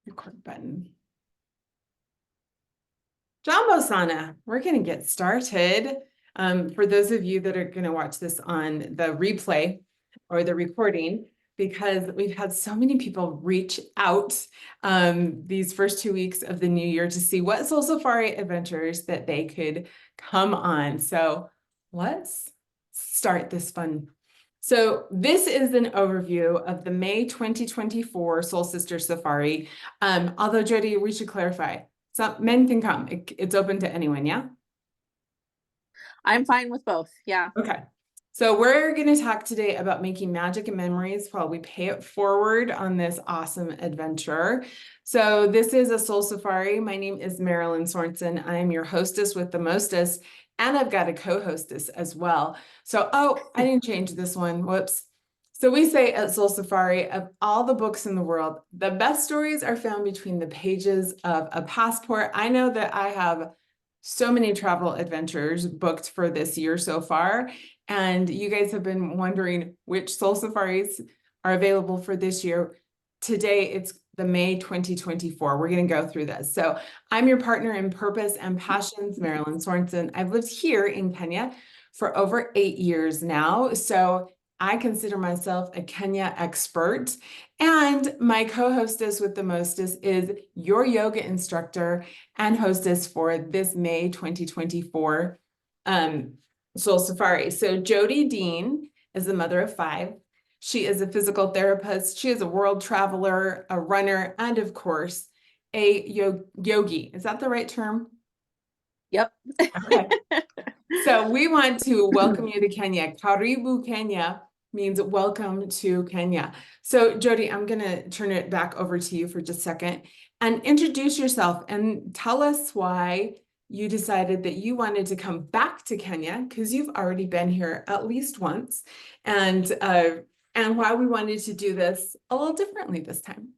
Record button. Jumbo Sana, we're going to get started. For those of you that are going to watch this on the replay or the recording, because we've had so many people reach out these first 2 weeks of the new year to see what Soul Safari adventures that they could come on. So let's start this fun. So this is an overview of the May 2024 Soul Sister Safari. Although Jody, we should clarify. So men can come. It's open to anyone, yeah? I'm fine with both. Yeah. Okay. So we're going to talk today about making magic and memories while we pay it forward on this awesome adventure. So this is a Soul Safari. My name is Marilyn Sorensen. I'm your hostess with the mostest, and I've got a co-hostess as well. So, I didn't change this one. Whoops. So we say at Soul Safari, of all the books in the world, the best stories are found between the pages of a passport. I know that I have so many travel adventures booked for this year so far, and you guys have been wondering which Soul Safaris are available for this year. Today, it's the May 2024. We're going to go through this. So I'm your partner in purpose and passions, Marilyn Sorensen. I've lived here in Kenya for over 8 years now. So I consider myself a Kenya expert, and my co-hostess with the mostest is your yoga instructor and hostess for this May 2024 Soul Safari. So Jody Dean is the mother of 5. She is a physical therapist. She is a world traveler, a runner, and of course, a yogi. Is that the right term? Yep. Okay. So we want to welcome you to Kenya. Karibu Kenya means welcome to Kenya. So Jody, I'm going to turn it back over to you for just a second and introduce yourself and tell us why you decided that you wanted to come back to Kenya, because you've already been here at least once, and why we wanted to do this a little differently this time.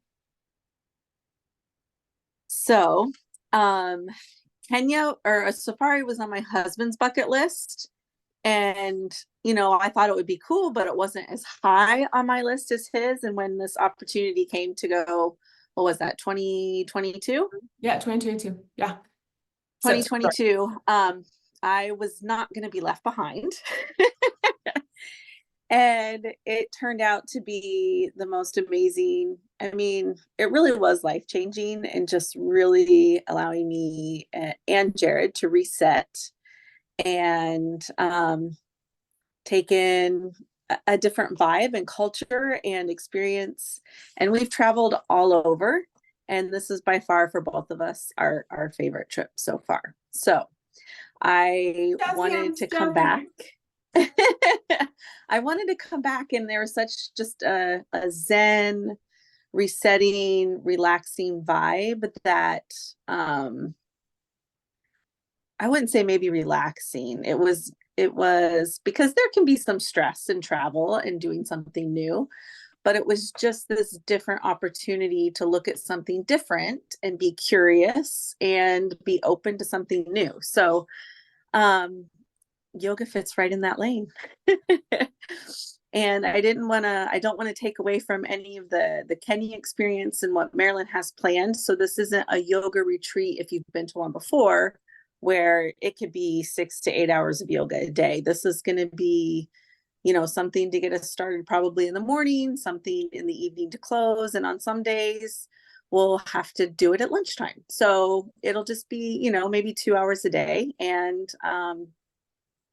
So, Kenya or a safari was on my husband's bucket list. And, I thought it would be cool, but it wasn't as high on my list as his. And when this opportunity came to go, what was that, 2022? Yeah, 2022. Yeah. 2022. I was not going to be left behind. And it turned out to be the most amazing. I mean, it really was life-changing and just really allowing me and Jared to reset and take in a different vibe and culture and experience. And we've traveled all over. And this is by far for both of us our favorite trip so far. So I wanted to come back. I wanted to come back, and there was such just a zen, resetting, relaxing vibe that I wouldn't say maybe relaxing. It was because there can be some stress in travel and doing something new, but it was just this different opportunity to look at something different and be curious and be open to something new. So yoga fits right in that lane. And I don't want to take away from any of the Kenya experience and what Marilyn has planned. So this isn't a yoga retreat if you've been to one before, where it could be 6 to 8 hours of yoga a day. This is going to be, something to get us started probably in the morning, something in the evening to close. And on some days we'll have to do it at lunchtime. So it'll just be, maybe 2 hours a day, and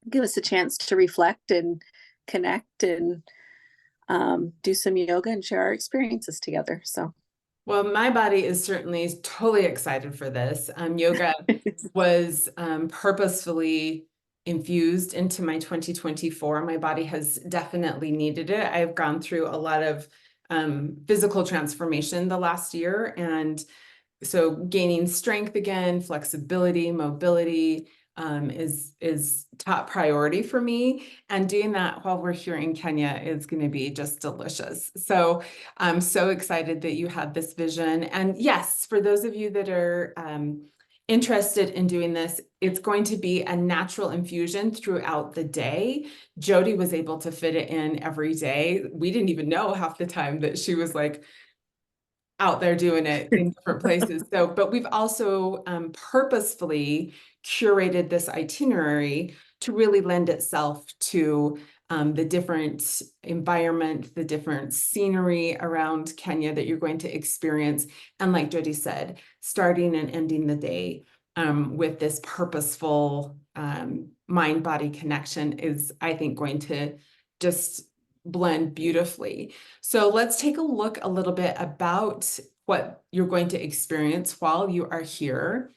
give us a chance to reflect and connect and do some yoga and share our experiences together. So, well, my body is certainly totally excited for this. Yoga was purposefully infused into my 2024. My body has definitely needed it. I've gone through a lot of physical transformation the last year, and so gaining strength again, flexibility, mobility, is top priority for me, and doing that while we're here in Kenya is going to be just delicious. So I'm so excited that you had this vision. And yes, for those of you that are interested in doing this, it's going to be a natural infusion throughout the day. Jody was able to fit it in every day. We didn't even know half the time that she was like, out there doing it in different places. So, but we've also purposefully curated this itinerary to really lend itself to the different environment, the different scenery around Kenya that you're going to experience. And like Jody said, starting and ending the day with this purposeful mind-body connection is, I think, going to just blend beautifully. So let's take a look a little bit about what you're going to experience while you are here.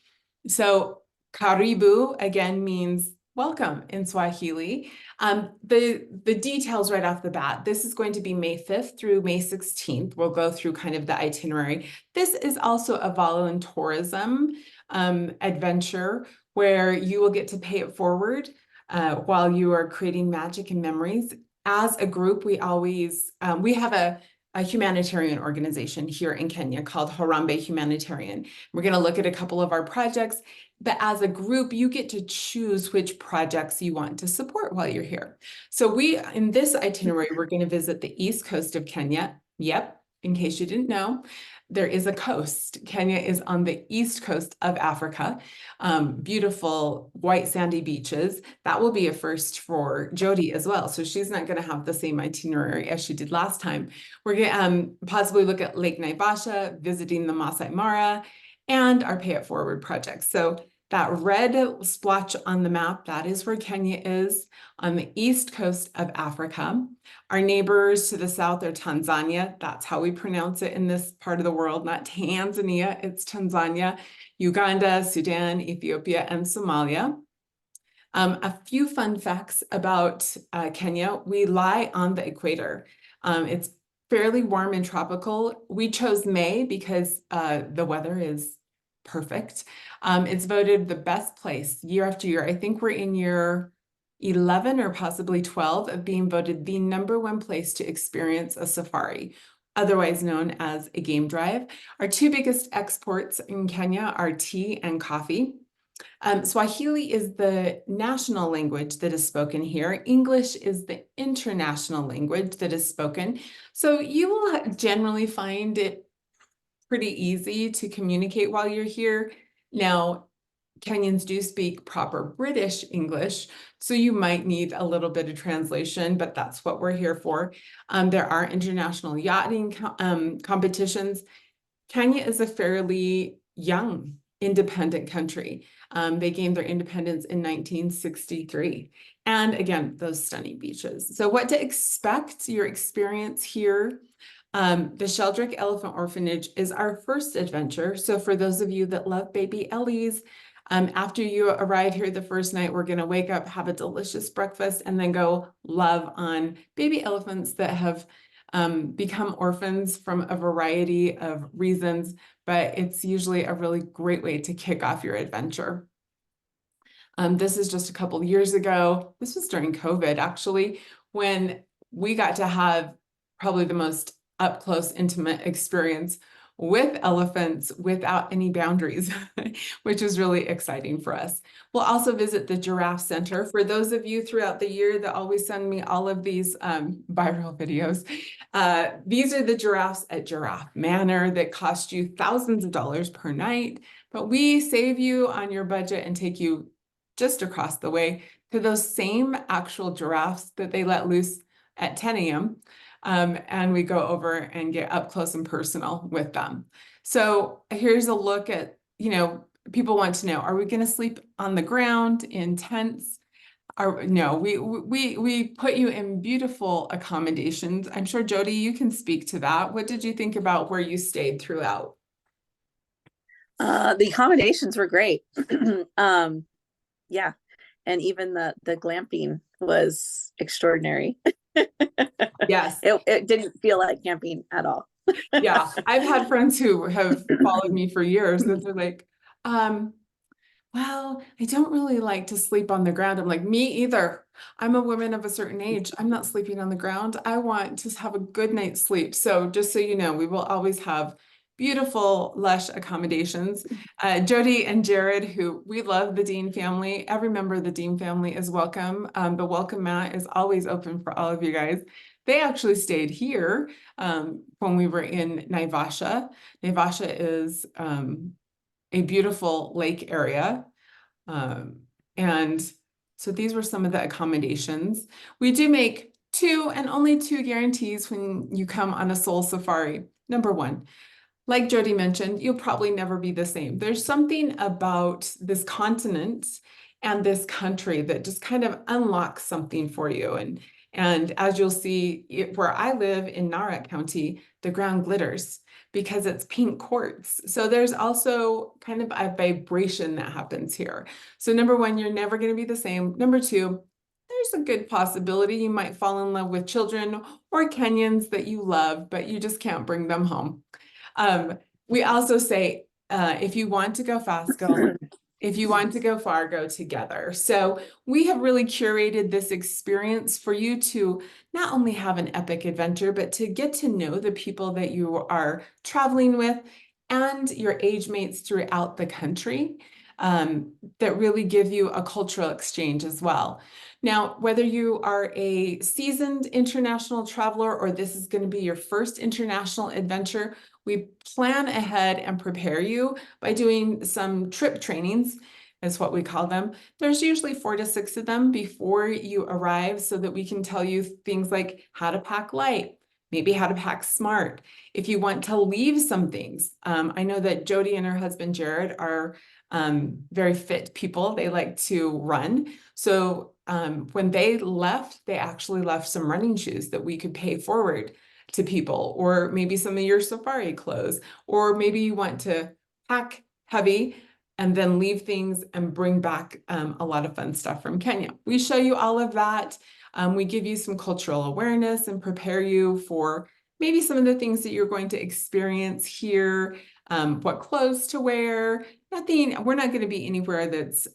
So karibu again means welcome in Swahili. The details right off the bat, this is going to be May 5th through May 16th. We'll go through kind of the itinerary. This is also a voluntourism adventure where you will get to pay it forward while you are creating magic and memories. As a group, we always, we have a humanitarian organization here in Kenya called Harambee Humanitarian. We're going to look at a couple of our projects, but as a group, you get to choose which projects you want to support while you're here. So in this itinerary, we're going to visit the east coast of Kenya. Yep, in case you didn't know, there is a coast. Kenya is on the east coast of Africa. Beautiful white sandy beaches. That will be a first for Jody as well. So she's not going to have the same itinerary as she did last time. We're going to possibly look at Lake Naivasha, visiting the Masai Mara, and our Pay It Forward project. So that red splotch on the map, that is where Kenya is on the east coast of Africa. Our neighbors to the south are Tanzania. That's how we pronounce it in this part of the world, not Tanzania, it's Tanzania, Uganda, Sudan, Ethiopia, and Somalia. A few fun facts about Kenya. We lie on the equator. It's fairly warm and tropical. We chose May because the weather is perfect. It's voted the best place year after year. I think we're in year 11 or possibly 12 of being voted the #1 place to experience a safari, otherwise known as a game drive. Our two biggest exports in Kenya are tea and coffee. Swahili is the national language that is spoken here. English is the international language that is spoken. So you will generally find it pretty easy to communicate while you're here. Now, Kenyans do speak proper British English, so you might need a little bit of translation, but that's what we're here for. There are international yachting competitions. Kenya is a fairly young independent country. They gained their independence in 1963. And again, those stunning beaches. So what to expect, your experience here. The Sheldrick Elephant Orphanage is our first adventure. So for those of you that love baby Ellies, after you arrive here the first night, we're going to wake up, have a delicious breakfast, and then go love on baby elephants that have become orphans from a variety of reasons, but it's usually a really great way to kick off your adventure. This is just a couple years ago. This was during COVID, actually, when we got to have probably the most up close, intimate experience with elephants without any boundaries, which is really exciting for us. We'll also visit the Giraffe Center. For those of you throughout the year that always send me all of these viral videos, these are the giraffes at Giraffe Manor that cost you thousands of dollars per night, but we save you on your budget and take you just across the way to those same actual giraffes that they let loose at 10 a.m. And we go over and get up close and personal with them. So here's a look at, people want to know, are we going to sleep on the ground in tents? No, we put you in beautiful accommodations. I'm sure Jody, you can speak to that. What did you think about where you stayed throughout? The accommodations were great. Yeah. And even the glamping was extraordinary. Yes. It didn't feel like camping at all. Yeah. I've had friends who have followed me for years that they're like, well, I don't really like to sleep on the ground. I'm like, me either. I'm a woman of a certain age. I'm not sleeping on the ground. I want to have a good night's sleep. So just so you know, we will always have beautiful, lush accommodations. Jody and Jared, who we love the Dean family. Every member of the Dean family is welcome. The welcome mat is always open for all of you guys. They actually stayed here when we were in Naivasha. Naivasha is a beautiful lake area. And so these were some of the accommodations. We do make two and only two guarantees when you come on a soul safari. Number one, like Jody mentioned, you'll probably never be the same. There's something about this continent and this country that just kind of unlocks something for you. And as you'll see, where I live in Nara County, the ground glitters because it's pink quartz. So there's also kind of a vibration that happens here. So number one, you're never going to be the same. Number two, there's a good possibility you might fall in love with children or Kenyans that you love, but you just can't bring them home. We also say, if you want to go fast, go alone. If you want to go far, go together. So we have really curated this experience for you to not only have an epic adventure, but to get to know the people that you are traveling with and your age mates throughout the country, that really give you a cultural exchange as well. Now, whether you are a seasoned international traveler or this is going to be your first international adventure, we plan ahead and prepare you by doing some trip trainings, is what we call them. There's usually 4 to 6 of them before you arrive so that we can tell you things like how to pack light, maybe how to pack smart. If you want to leave some things, I know that Jody and her husband Jared are very fit people. They like to run. So when they left, they actually left some running shoes that we could pay forward to people, or maybe some of your safari clothes, or maybe you want to pack heavy and then leave things and bring back a lot of fun stuff from Kenya. We show you all of that. We give you some cultural awareness and prepare you for maybe some of the things that you're going to experience here, what clothes to wear. We're not going to be anywhere that's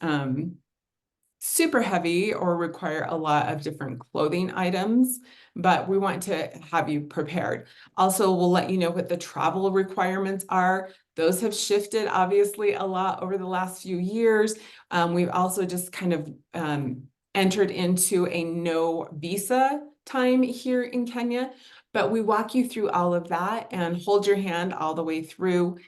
super heavy or require a lot of different clothing items, but we want to have you prepared. Also, we'll let you know what the travel requirements are. Those have shifted obviously a lot over the last few years. We've also just kind of entered into a no visa time here in Kenya, but we walk you through all of that and hold your hand all the way through,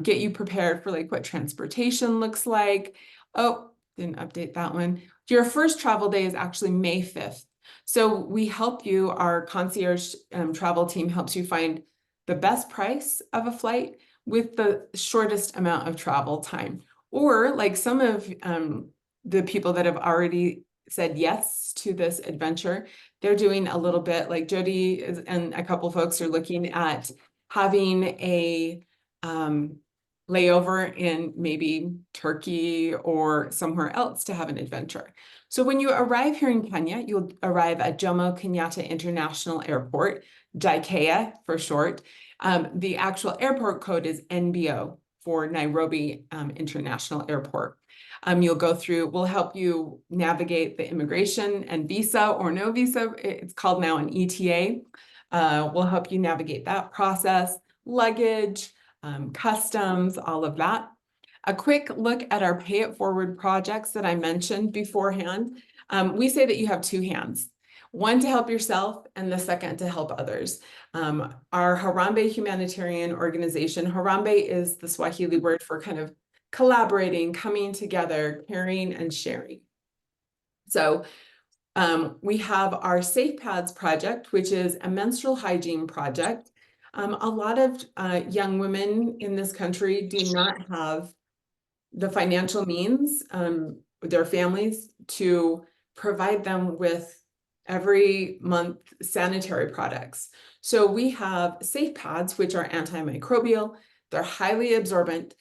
get you prepared for like what transportation looks like. Oh, didn't update that one. Your first travel day is actually May 5th. So we help you, our concierge travel team helps you find the best price of a flight with the shortest amount of travel time. Or like some of the people that have already said yes to this adventure, they're doing a little bit like Jody and a couple folks are looking at having a layover in maybe Turkey or somewhere else to have an adventure. So when you arrive here in Kenya, you'll arrive at Jomo Kenyatta International Airport, JKIA for short. The actual airport code is NBO for Nairobi International Airport. We'll help you navigate the immigration and visa or no visa. It's called now an ETA. We'll help you navigate that process, luggage, customs, all of that. A quick look at our Pay It Forward projects that I mentioned beforehand. We say that you have 2 hands, one to help yourself and the second to help others. Our Harambee humanitarian organization, Harambee is the Swahili word for kind of collaborating, coming together, caring and sharing. So we have our Safe Pads project, which is a menstrual hygiene project. A lot of young women in this country do not have the financial means, their families, to provide them with every month sanitary products. So we have Safe Pads, which are antimicrobial. They're highly absorbent.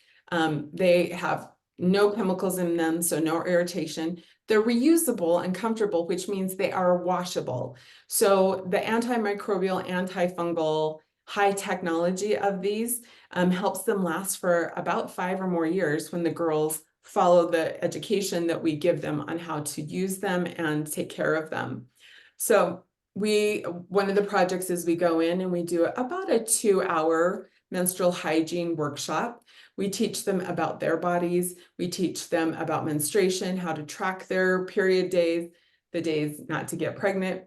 They have no chemicals in them, so no irritation. They're reusable and comfortable, which means they are washable. So the antimicrobial, antifungal, high technology of these helps them last for about 5 or more years when the girls follow the education that we give them on how to use them and take care of them. So one of the projects is we go in and we do about a 2-hour menstrual hygiene workshop. We teach them about their bodies. We teach them about menstruation, how to track their period days, the days not to get pregnant,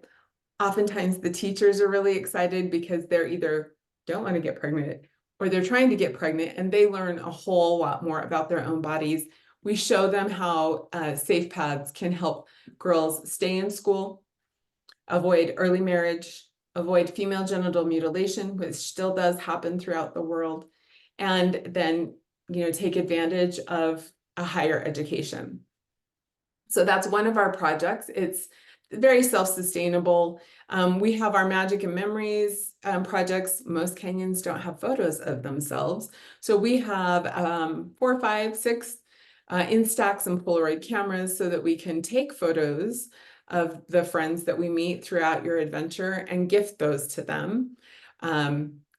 Oftentimes the teachers are really excited because they're either don't want to get pregnant or they're trying to get pregnant, and they learn a whole lot more about their own bodies. We show them how safe paths can help girls stay in school, avoid early marriage, avoid female genital mutilation, which still does happen throughout the world, and then, take advantage of a higher education. So that's one of our projects. It's very self-sustainable. We have our Magic and Memories projects. Most Kenyans don't have photos of themselves. So we have 4, 5, 6 Instax and Polaroid cameras so that we can take photos of the friends that we meet throughout your adventure and gift those to them.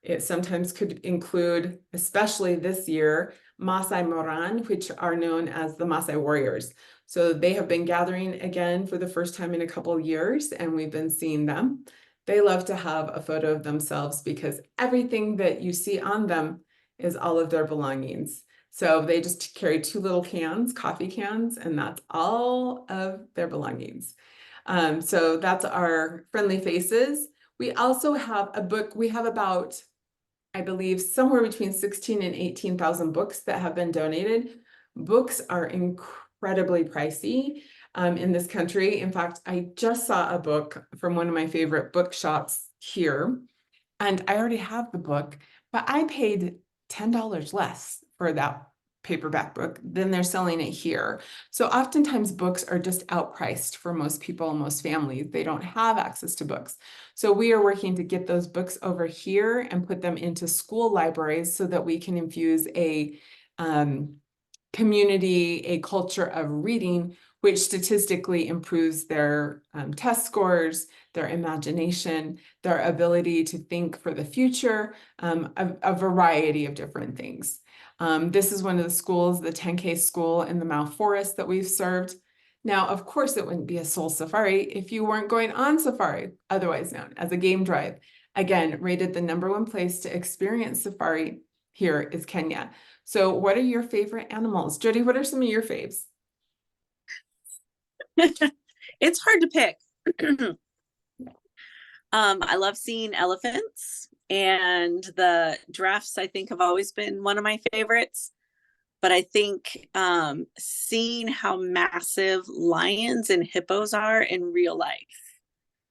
It sometimes could include, especially this year, Maasai Moran, which are known as the Maasai Warriors. So they have been gathering again for the first time in a couple of years, and we've been seeing them. They love to have a photo of themselves because everything that you see on them is all of their belongings. So they just carry 2 little cans, coffee cans, and that's all of their belongings. So that's our Friendly Faces. We also have a book. We have about, I believe, somewhere between 16 and 18,000 books that have been donated. Books are incredibly pricey in this country. In fact, I just saw a book from one of my favorite bookshops here, and I already have the book, but I paid $10 less for that paperback book than they're selling it here. So oftentimes books are just outpriced for most people, most families. They don't have access to books. So we are working to get those books over here and put them into school libraries so that we can infuse a community, a culture of reading, which statistically improves their test scores, their imagination, their ability to think for the future, a variety of different things. This is one of the schools, the 10K school in the Mau Forest that we've served. Now, of course, it wouldn't be a soul safari if you weren't going on safari, otherwise known as a game drive. Again, rated the #1 place to experience safari here is Kenya. So what are your favorite animals? Jody, what are some of your faves? It's hard to pick. I love seeing elephants, and the giraffes, I think, have always been one of my favorites. But I think seeing how massive lions and hippos are in real life,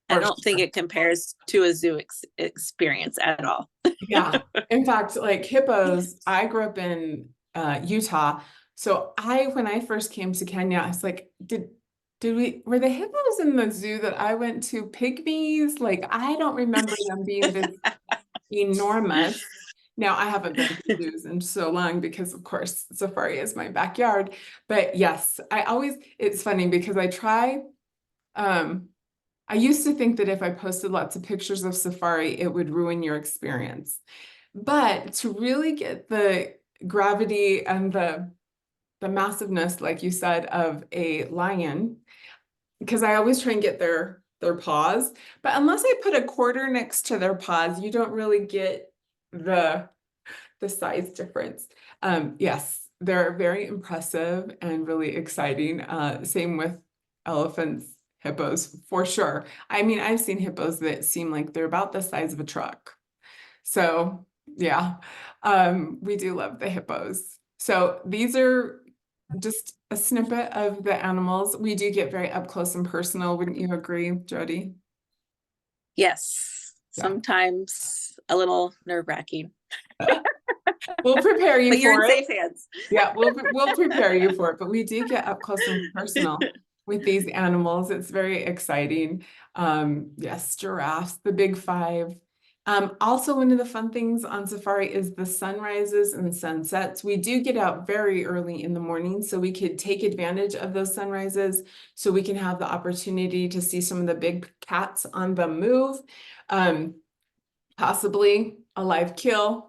I don't think it compares to a zoo experience at all. Yeah. In fact, like hippos, I grew up in Utah. So when I first came to Kenya, I was like, were the hippos in the zoo that I went to pygmies? Like, I don't remember them being this enormous. Now, I haven't been to zoos in so long because, of course, safari is my backyard. But yes, it's funny because I used to think that if I posted lots of pictures of safari, it would ruin your experience. But to really get the gravity and the massiveness, like you said, of a lion, because I always try and get their paws, but unless I put a quarter next to their paws, you don't really get the size difference. Yes, they're very impressive and really exciting. Same with elephants, hippos, for sure. I mean, I've seen hippos that seem like they're about the size of a truck. So yeah, we do love the hippos. So these are just a snippet of the animals. We do get very up close and personal. Wouldn't you agree, Jody? Yes, Yeah. sometimes a little nerve-wracking. We'll prepare you but you're for in it. safe hands. Yeah, we'll prepare you for it, but we do get up close and personal with these animals. It's very exciting. Yes, giraffes, the big five. Also, one of the fun things on safari is the sunrises and sunsets. We do get out very early in the morning, so we could take advantage of those sunrises, so we can have the opportunity to see some of the big cats on the move, possibly a live kill.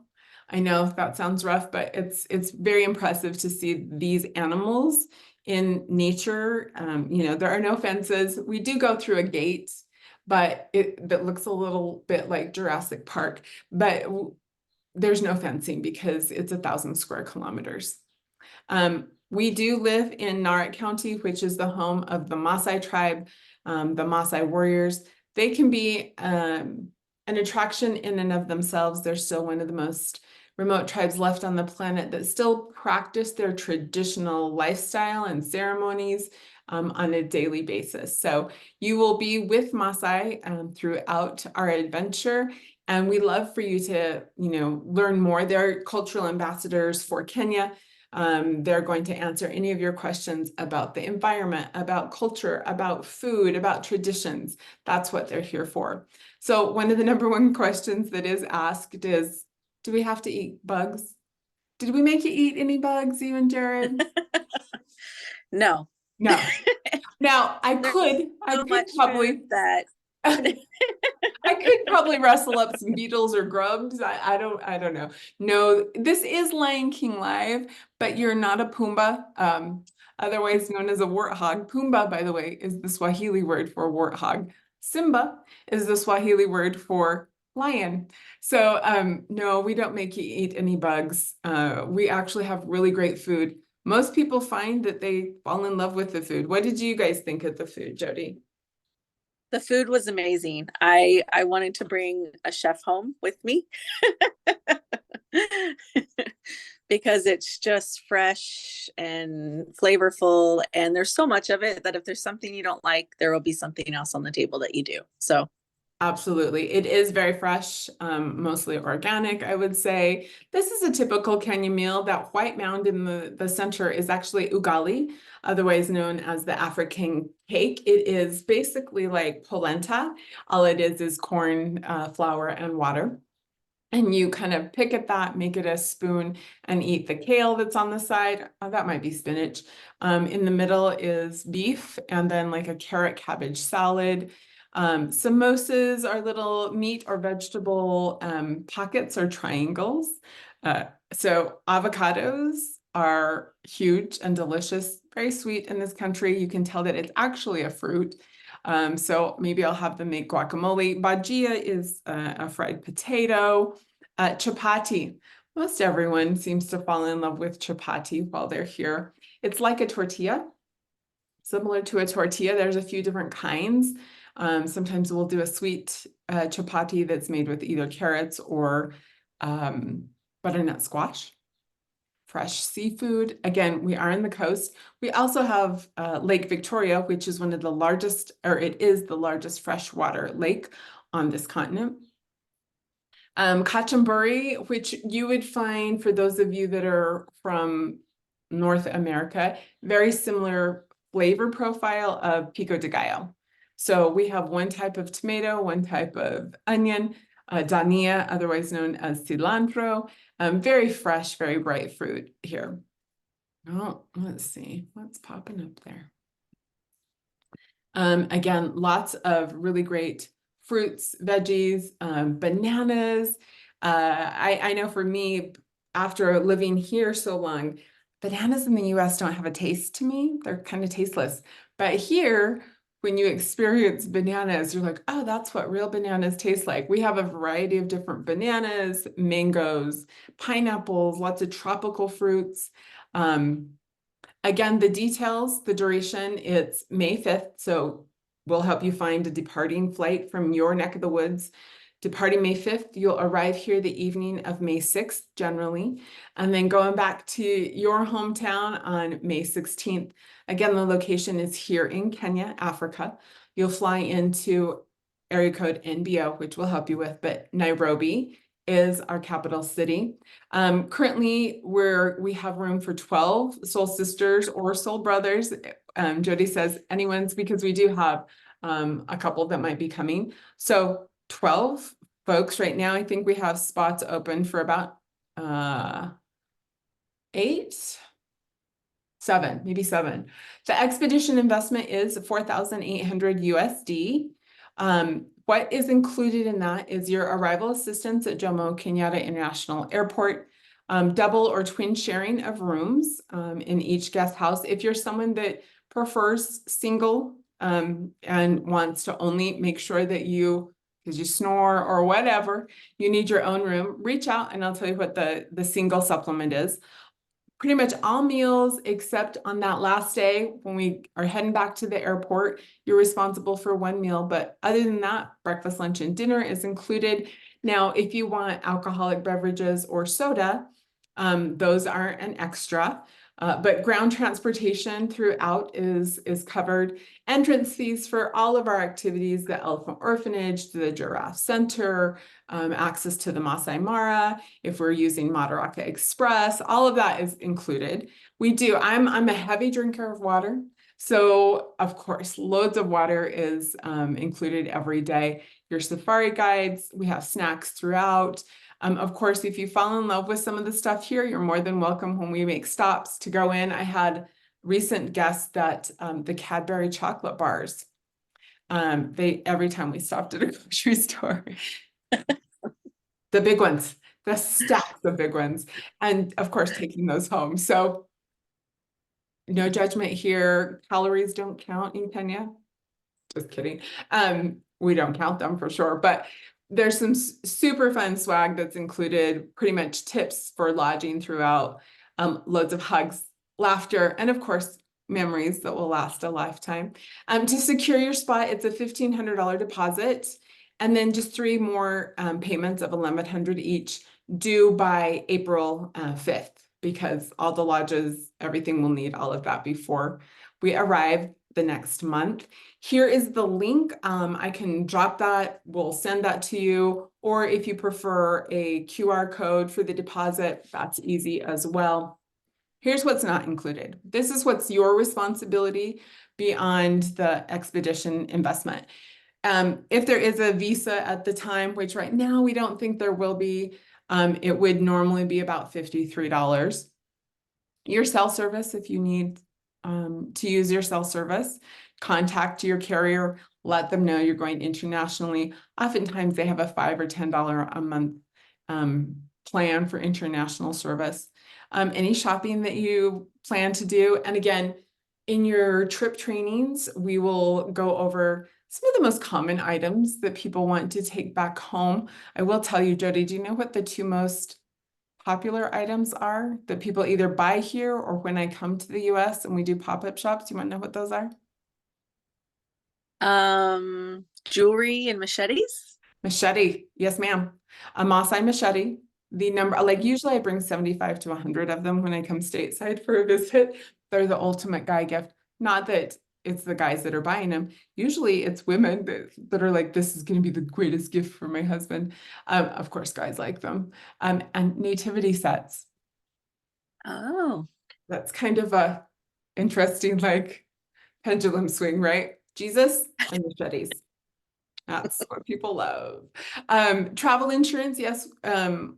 I know that sounds rough, but it's very impressive to see these animals in nature. There are no fences. We do go through a gate, but that looks a little bit like Jurassic Park, but there's no fencing because it's 1,000 square kilometers. We do live in Narok County, which is the home of the Maasai tribe, the Maasai warriors. they can be an attraction in and of themselves. They're still one of the most remote tribes left on the planet that still practice their traditional lifestyle and ceremonies on a daily basis. So you will be with Maasai throughout our adventure. And we love for you to, learn more. They're cultural ambassadors for Kenya. They're going to answer any of your questions about the environment, about culture, about food, about traditions. That's what they're here for. So one of the number one questions that is asked is, do we have to eat bugs? Did we make you eat any bugs, you and Jared? No. No. Now I There's could so much probably food that I could probably rustle up some beetles or grubs. I don't know. No, this is Lion King Live, but you're not a Pumbaa, otherwise known as a warthog. Pumbaa, by the way, is the Swahili word for warthog. Simba is the Swahili word for lion. So no, we don't make you eat any bugs. We actually have really great food. Most people find that they fall in love with the food. What did you guys think of the food, Jody? the food was amazing. I wanted to bring a chef home with me because it's just fresh and flavorful, and there's so much of it that if there's something you don't like, there will be something else on the table that you do. So Absolutely. It is very fresh, mostly organic, I would say. This is a typical Kenya meal. That white mound in the center is actually ugali, otherwise known as the African cake. It is basically like polenta. All it is corn, flour, and water. And you kind of pick at that, make it a spoon, and eat the kale that's on the side. That might be spinach. In the middle is beef, and then like a carrot cabbage salad. Samosas are little meat or vegetable pockets or triangles. So avocados are huge and delicious, very sweet in this country. You can tell that it's actually a fruit. So maybe I'll have them make guacamole. Bajia is a fried potato. Chapati. Most everyone seems to fall in love with chapati while they're here. It's like a tortilla, similar to a tortilla. There's a few different kinds. Sometimes we'll do a sweet chapati that's made with either carrots or butternut squash. Fresh seafood. Again, we are in the coast. We also have Lake Victoria, which is one of the largest, or it is the largest freshwater lake on this continent. Cachamburi, which you would find for those of you that are from North America, very similar flavor profile of pico de gallo. So we have one type of tomato, one type of onion, dania, otherwise known as cilantro. Very fresh, very bright fruit here. Oh, let's see what's popping up there. Again, lots of really great fruits, veggies, bananas. I know for me, after living here so long, bananas in the US don't have a taste to me. They're kind of tasteless. But here, when you experience bananas, you're like, oh, that's what real bananas taste like. We have a variety of different bananas, mangoes, pineapples, lots of tropical fruits. Again, the details, the duration, it's May 5th, so we'll help you find a departing flight from your neck of the woods. Departing May 5th, you'll arrive here the evening of May 6th, generally, and then going back to your hometown on May 16th. Again, the location is here in Kenya, Africa. You'll fly into area code NBO, which we'll help you with, but Nairobi is our capital city. Currently, we have room for 12 soul sisters or soul brothers. Jody says anyone's, because we do have a couple that might be coming. So 12 folks right now. I think we have spots open for about 7, maybe 7. The expedition investment is 4,800 USD. What is included in that is your arrival assistance at Jomo Kenyatta International Airport, double or twin sharing of rooms in each guest house. If you're someone that prefers single and wants to only make sure that because you snore or whatever, you need your own room, reach out and I'll tell you what the single supplement is. pretty much all meals except on that last day when we are heading back to the airport, you're responsible for one meal. But other than that, breakfast, lunch, and dinner is included. Now, if you want alcoholic beverages or soda, those aren't an extra. But ground transportation throughout is covered. Entrance fees for all of our activities, the Elephant Orphanage, the Giraffe Center, access to the Masai Mara, if we're using Madaraka Express, all of that is included. I'm a heavy drinker of water. So of course, loads of water is included every day. Your safari guides, we have snacks throughout. Of course, if you fall in love with some of the stuff here, you're more than welcome when we make stops to go in. I had recent guests that the Cadbury chocolate bars, they every time we stopped at a grocery store, the big ones, the stacks of big ones, and of course taking those home. So no judgment here. Calories don't count in Kenya. Just kidding. We don't count them for sure, but there's some super fun swag that's included, pretty much tips for lodging throughout, loads of hugs, laughter, and of course, memories that will last a lifetime. To secure your spot, it's a $1,500 deposit, and then just 3 more payments of $1,100 each due by April 5th, because all the lodges, everything will need all of that before we arrive the next month. Here is the link. I can drop that. We'll send that to you. Or if you prefer a QR code for the deposit, that's easy as well. Here's what's not included. This is what's your responsibility beyond the expedition investment. If there is a visa at the time, which right now we don't think there will be, it would normally be about $53. Your cell service, if you need to use your cell service, contact your carrier, let them know you're going internationally. Oftentimes they have a $5 or $10 a month plan for international service. Any shopping that you plan to do. And again, in your trip trainings, we will go over some of the most common items that people want to take back home. I will tell you, Jody, do you know what the 2 most popular items are that people either buy here or when I come to the US and we do pop-up shops? Do you want to know what those are? Jewelry and machetes. Machete. Yes, ma'am. A Maasai machete. The number, like usually I bring 75 to 100 of them when I come stateside for a visit. They're the ultimate guy gift. Not that it's the guys that are buying them. Usually it's women that are like, this is going to be the greatest gift for my husband. Of course, guys like them. And nativity sets. Oh. That's kind of a interesting, like, pendulum swing, right? Jesus and machetes. That's what people love. Travel insurance, yes,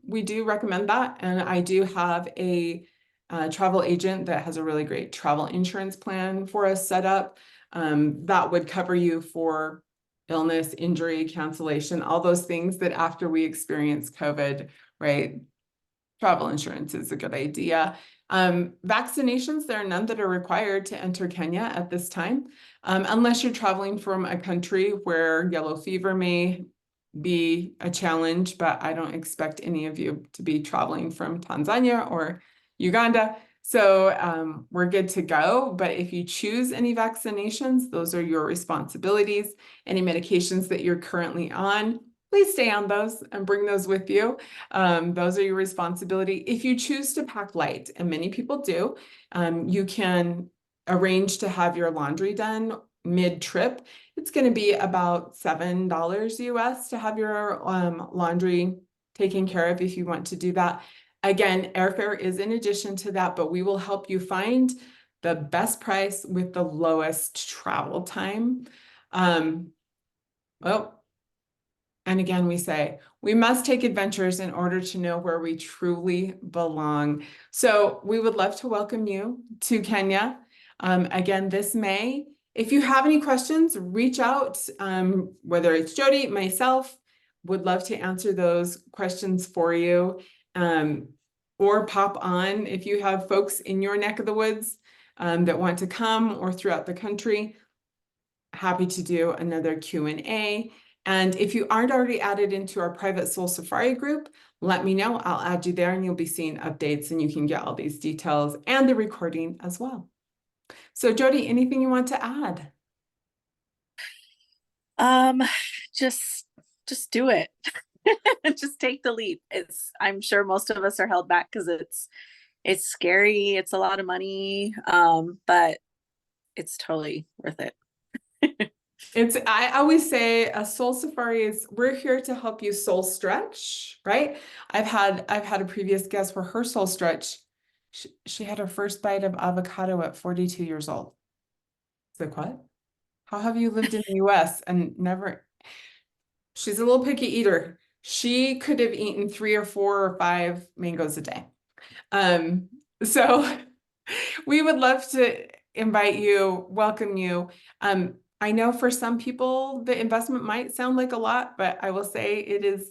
we do recommend that. And I do have a travel agent that has a really great travel insurance plan for us set up. That would cover you for illness, injury, cancellation, all those things that after we experience COVID, right? Travel insurance is a good idea. Vaccinations, there are none that are required to enter Kenya at this time, unless you're traveling from a country where yellow fever may be a challenge, but I don't expect any of you to be traveling from Tanzania or Uganda. So we're good to go. But if you choose any vaccinations, those are your responsibilities. Any medications that you're currently on, please stay on those and bring those with you. Those are your responsibility. If you choose to pack light, and many people do, you can arrange to have your laundry done mid-trip. It's going to be about $7 US to have your laundry taken care of if you want to do that. Again, airfare is in addition to that, but we will help you find the best price with the lowest travel time. And again, we say, we must take adventures in order to know where we truly belong. So we would love to welcome you to Kenya. Again, this May. If you have any questions, reach out, whether it's Jody, myself, would love to answer those questions for you. Or pop on if you have folks in your neck of the woods that want to come or throughout the country. Happy to do another Q&A. And if you aren't already added into our private Soul Safari group, let me know. I'll add you there and you'll be seeing updates and you can get all these details and the recording as well. So Jody, anything you want to add? Um, just do it. Just take the leap. I'm sure most of us are held back because it's scary, it's a lot of money, but it's totally worth it. I always say a soul safari is, we're here to help you soul stretch, right? I've had a previous guest where her soul stretch, she had her first bite of avocado at 42 years old. It's like, what? How have you lived in the US and never? She's a little picky eater. She could have eaten 3 or 4 or 5 mangoes a day. Um, so we would love to invite you, welcome you. I know for some people the investment might sound like a lot, but I will say it is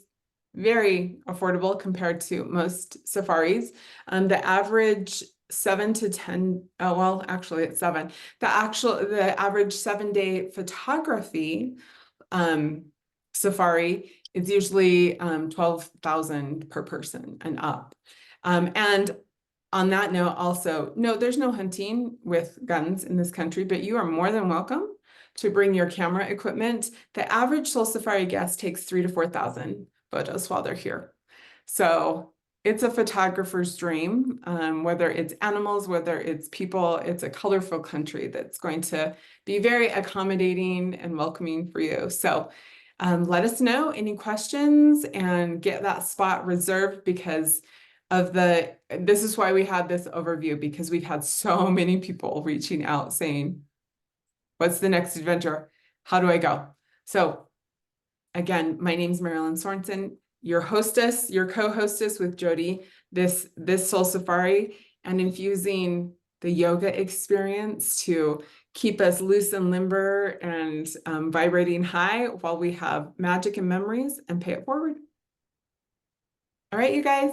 very affordable compared to most safaris. The average 7 to 10, oh, well, actually it's 7. The average 7-day photography safari is usually 12,000 per person and up. And on that note, also, no, there's no hunting with guns in this country, but you are more than welcome to bring your camera equipment. The average Soul Safari guest takes 3,000 to 4,000 photos while they're here. So it's a photographer's dream, whether it's animals, whether it's people, it's a colorful country that's going to be very accommodating and welcoming for you. So let us know any questions and get that spot reserved because this is why we had this overview, because we've had so many people reaching out saying, what's the next adventure? How do I go? So again, my name's Marilyn Sorensen, your hostess, your co-hostess with Jody, this Soul Safari, and infusing the yoga experience to keep us loose and limber and vibrating high while we have magic and memories and pay it forward. All right, you guys.